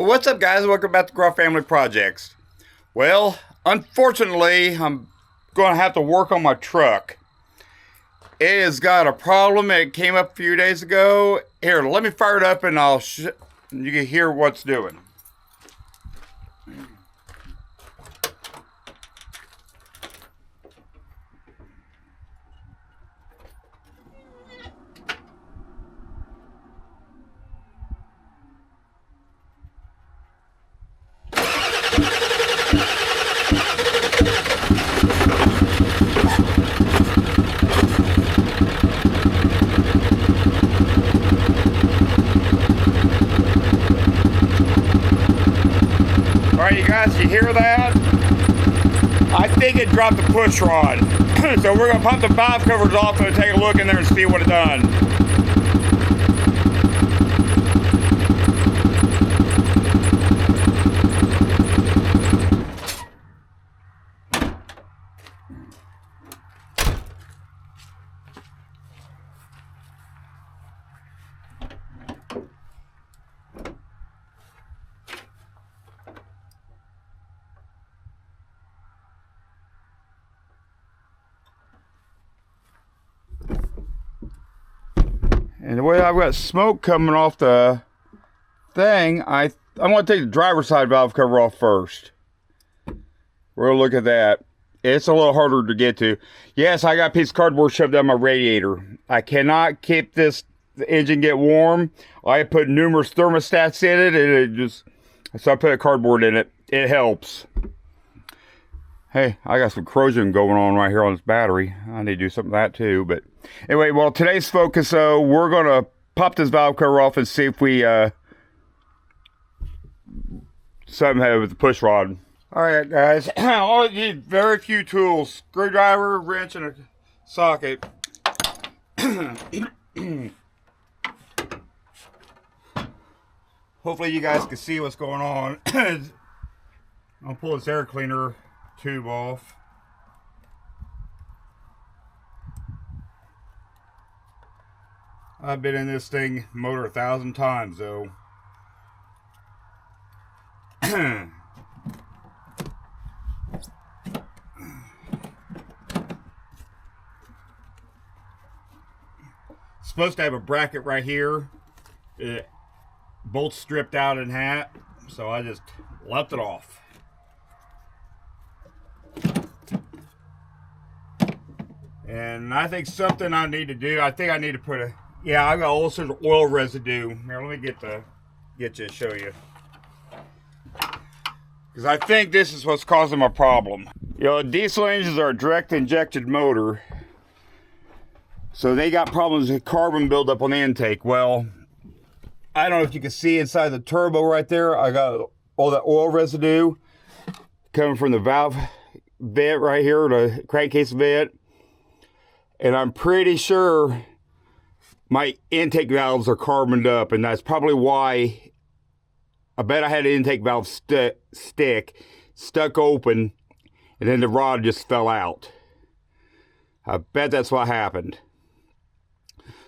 Well, what's up, guys? Welcome back to Grow Family Projects. Well, unfortunately, I'm going to have to work on my truck. It has got a problem. It came up a few days ago. Here, let me fire it up and you can hear what's doing. Alright, you guys, you hear that? I think it dropped the push rod. So we're going to pop the valve covers off and take a look in there and see what it done. And the way I've got smoke coming off the thing, I'm going to take the driver's side valve cover off first. We're going to look at that. It's a little harder to get to. Yes, I got a piece of cardboard shoved down my radiator. I cannot keep the engine get warm. I put numerous thermostats in it, and so I put a cardboard in it. It helps. Hey, I got some corrosion going on right here on this battery. I need to do something with that too. But anyway, well, today's focus, we're going to pop this valve cover off and see if we something with the push rod. All right, guys. All you need, very few tools: screwdriver, wrench, and a socket. Hopefully, you guys can see what's going on. I'll pull this air cleaner tube off. I've been in this thing motor 1,000 times though. Supposed to have a bracket right here. It bolts stripped out in half, so I just left it off. And I think something I need to do, I think I need to put yeah, I got all sorts of oil residue. Here, let me get you to show you. Because I think this is what's causing my problem. You know, diesel engines are a direct injected motor. So they got problems with carbon buildup on the intake. Well, I don't know if you can see inside the turbo right there. I got all that oil residue coming from the valve vent right here, the crankcase vent. And I'm pretty sure my intake valves are carboned up, and that's probably why I bet I had an intake valve stuck open, and then the rod just fell out. I bet that's what happened.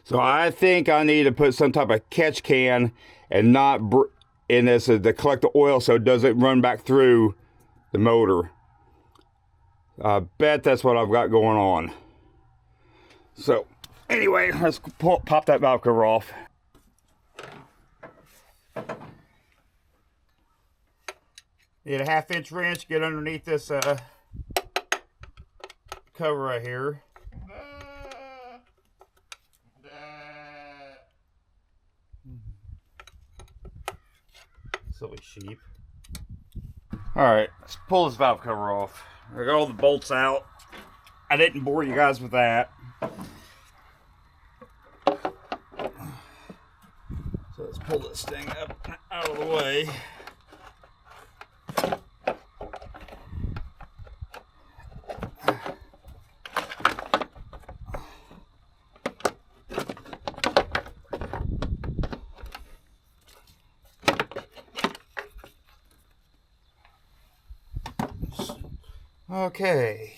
So I think I need to put some type of catch can and not in this to collect the oil so it doesn't run back through the motor. I bet that's what I've got going on. So, anyway, let's pop that valve cover off. Need a 1/2-inch wrench, get underneath this cover right here. Silly sheep. Alright, let's pull this valve cover off. I got all the bolts out. I didn't bore you guys with that. So let's pull this thing up out of the way. Okay.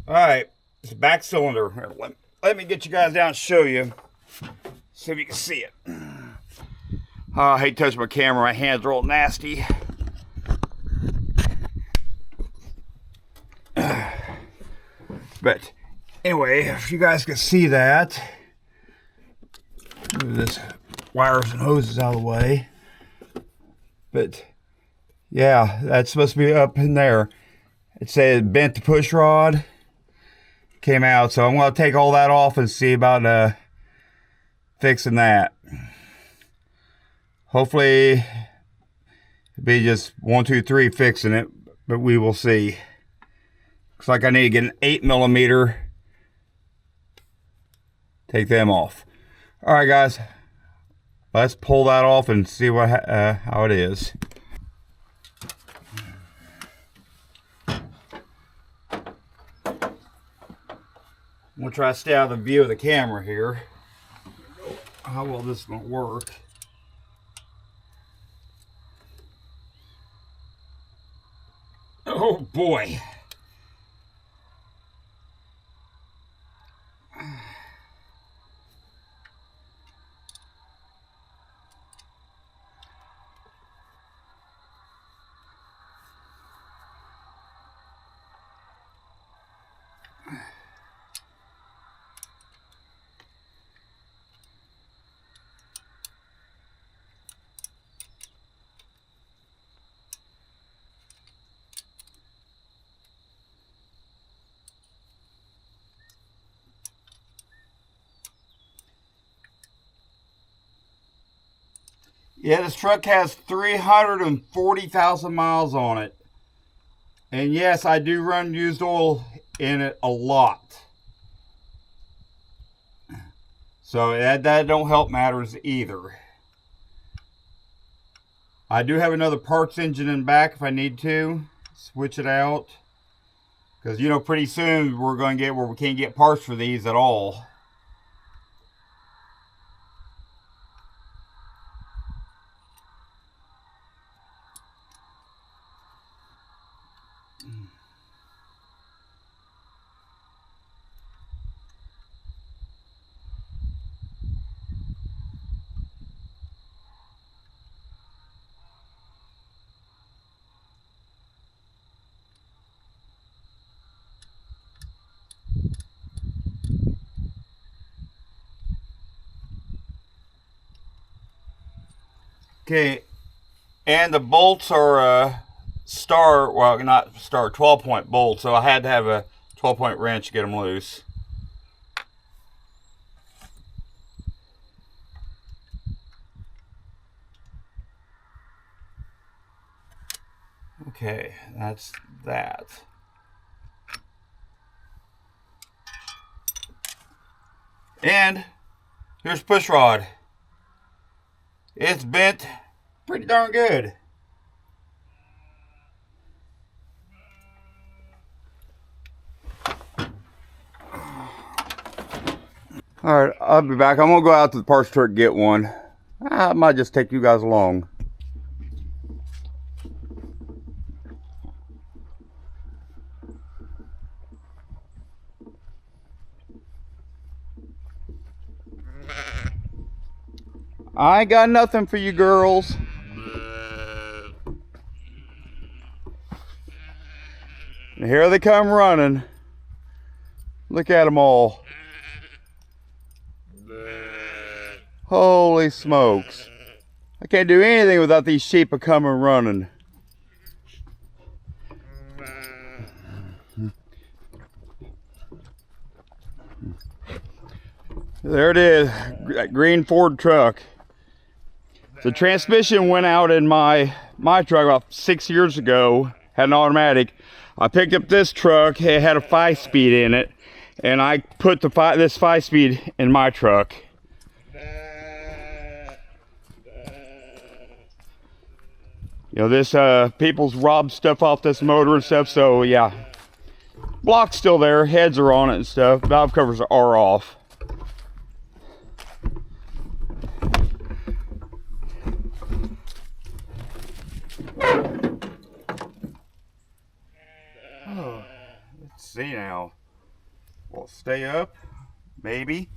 All right, it's back cylinder. let me get you guys down and show you. See if you can see it. Oh, I hate touching my camera. My hands are all nasty. But anyway, if you guys can see that, move this wires and hoses out of the way. But yeah, that's supposed to be up in there. It said bent the push rod, came out. So I'm going to take all that off and see about fixing that. Hopefully it'll be just 1, 2, 3 fixing it, but we will see. Looks like I need to get an 8mm. Take them off. All right, guys. Let's pull that off and see what how it is. I'm gonna try to stay out of the view of the camera here. How well this is gonna work. Oh boy. Yeah, this truck has 340,000 miles on it. And yes, I do run used oil in it a lot. So that don't help matters either. I do have another parts engine in back if I need to switch it out. Because, you know, pretty soon we're going to get where we can't get parts for these at all. Okay, and the bolts are star, well, not star, 12-point bolts, so I had to have a 12-point wrench to get them loose. Okay, that's that. And here's push rod. It's bent pretty darn good. Alright, I'll be back. I'm going to go out to the parts truck and get one. I might just take you guys along. I ain't got nothing for you girls. And here they come running. Look at them all. Holy smokes. I can't do anything without these sheep coming running. There it is, that green Ford truck. The transmission went out in my truck about 6 years ago, had an automatic. I picked up this truck, it had a 5-speed in it, and I put this 5-speed in my truck. You know, this people's robbed stuff off this motor and stuff, so yeah. Block's still there, heads are on it and stuff, valve covers are off. Oh, let's see now. We'll stay up, Maybe.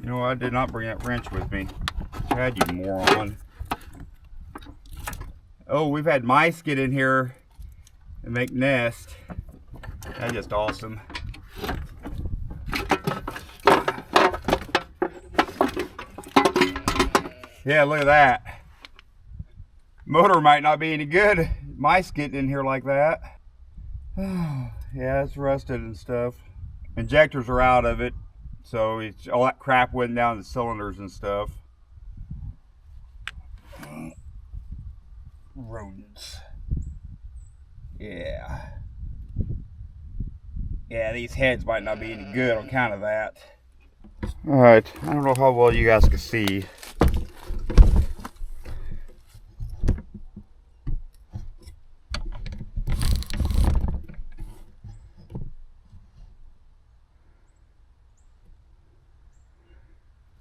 You know, I did not bring that wrench with me. Chad, you moron. Oh, we've had mice get in here and make nests. That's just awesome. Yeah, look at that. Motor might not be any good. Mice getting in here like that. Yeah, it's rusted and stuff. Injectors are out of it, so it's, all that crap went down the cylinders and stuff. Rodents. Yeah. Yeah, these heads might not be any good on account of that. Alright, I don't know how well you guys can see.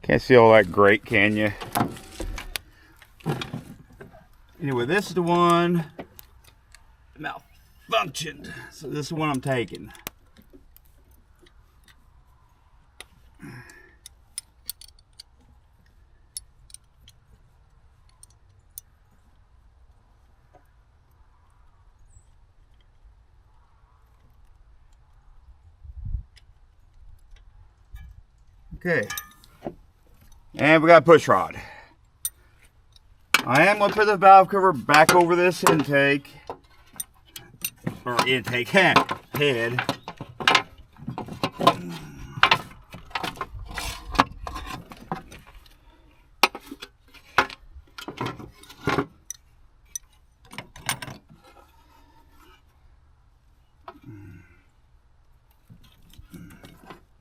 Can't see all that great, can you? Anyway, this is the one that malfunctioned. So this is the one I'm taking. Okay. And we got a push rod. I am going to put the valve cover back over this intake. Or intake head.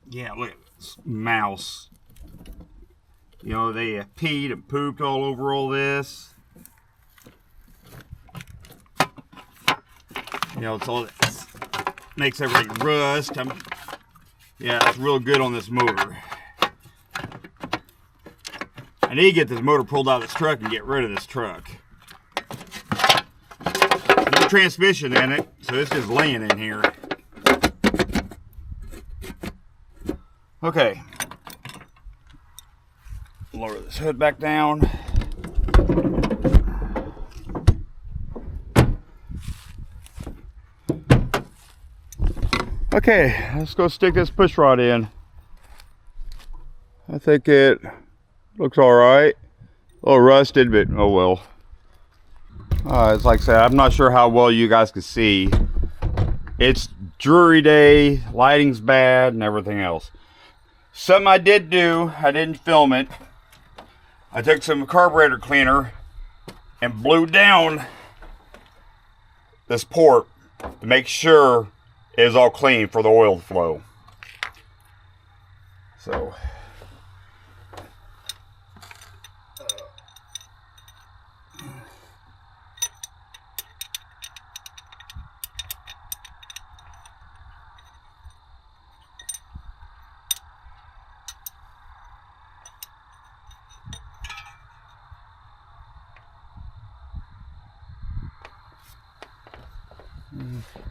Yeah, look at this mouse. You know, they peed and pooped all over all this. You know, it's all this makes everything rust. Yeah, it's real good on this motor. I need to get this motor pulled out of this truck and get rid of this truck. No transmission in it, so it's just laying in here. Okay. Lower this hood back down. Okay, let's go stick this push rod in. I think it looks all right. A little rusted, but oh well. It's like I said, I'm not sure how well you guys can see. It's Drury day, lighting's bad, and everything else. Something I did do, I didn't film it. I took some carburetor cleaner and blew down this port to make sure it is all clean for the oil flow. So,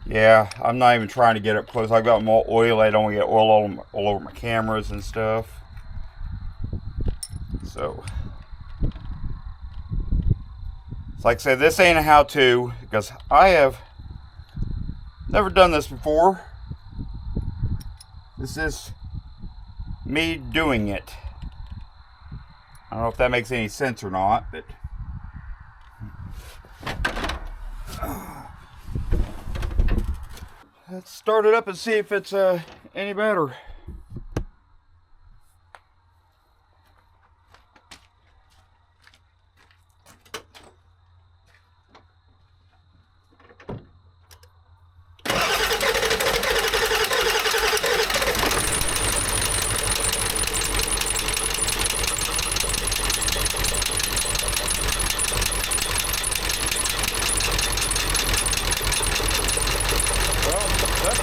yeah, I'm not even trying to get up close. I've got more oil. I don't want to get oil all over my cameras and stuff. So, it's like I said, this ain't a how-to because I have never done this before. This is me doing it. I don't know if that makes any sense or not, but let's start it up and see if it's any better.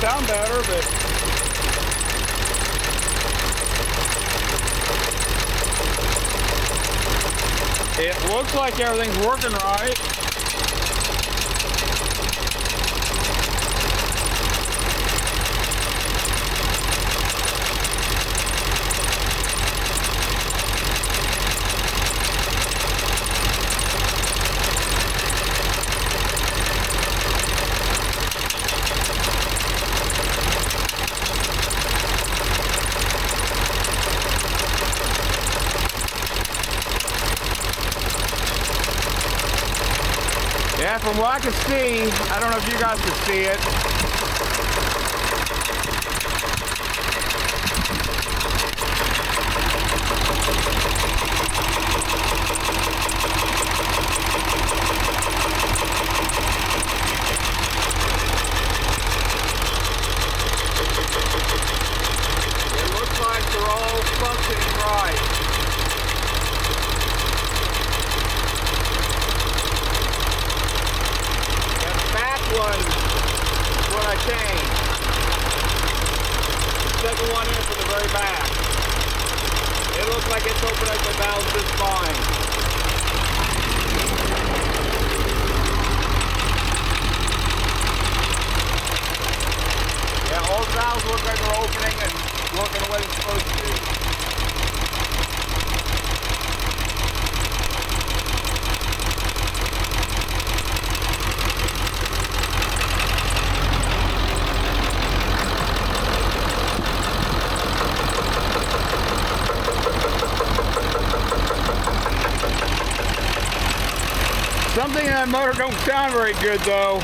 Sound better, but looks like everything's working right. Yeah, from what I can see, I don't know if you guys can see it. It looks like they're all functioning right. One is what I changed. The second one in from the very back. It looks like it's opening up the valves just fine. Yeah, all the valves look like they're opening and working the way it's supposed to. Something in that motor don't sound very good though.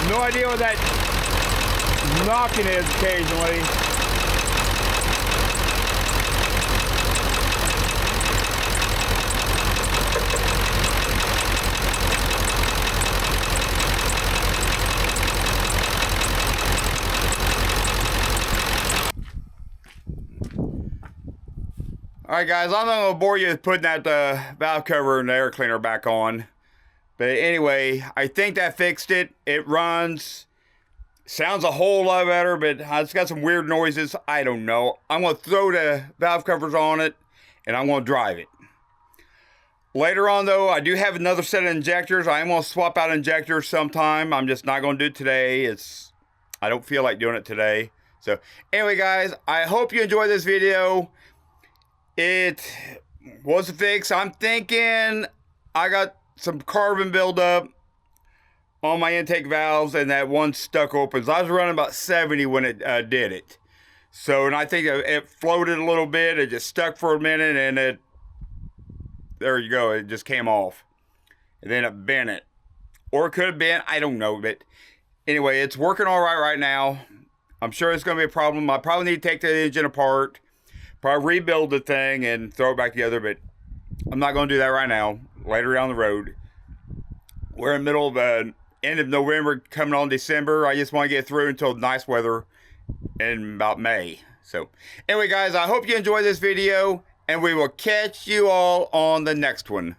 No idea what that knocking is occasionally. Alright guys, I'm not going to bore you with putting that valve cover and the air cleaner back on. But anyway, I think that fixed it. It runs. Sounds a whole lot better, but it's got some weird noises. I don't know. I'm going to throw the valve covers on it, and I'm going to drive it. Later on though, I do have another set of injectors. I am going to swap out injectors sometime. I'm just not going to do it today. I don't feel like doing it today. So anyway guys, I hope you enjoyed this video. It was a fix. I'm thinking I got some carbon buildup on my intake valves and that one stuck open. So I was running about 70 when it did it. So, and I think it floated a little bit. It just stuck for a minute and there you go. It just came off. And then it bent it. Or it could have been, I don't know. But anyway, it's working all right now. I'm sure it's going to be a problem. I probably need to take the engine apart. Probably rebuild the thing and throw it back together, but I'm not going to do that right now. Later down the road. We're in the middle of end of November, coming on December. I just want to get through until nice weather in about May. So anyway guys, I hope you enjoyed this video, and we will catch you all on the next one.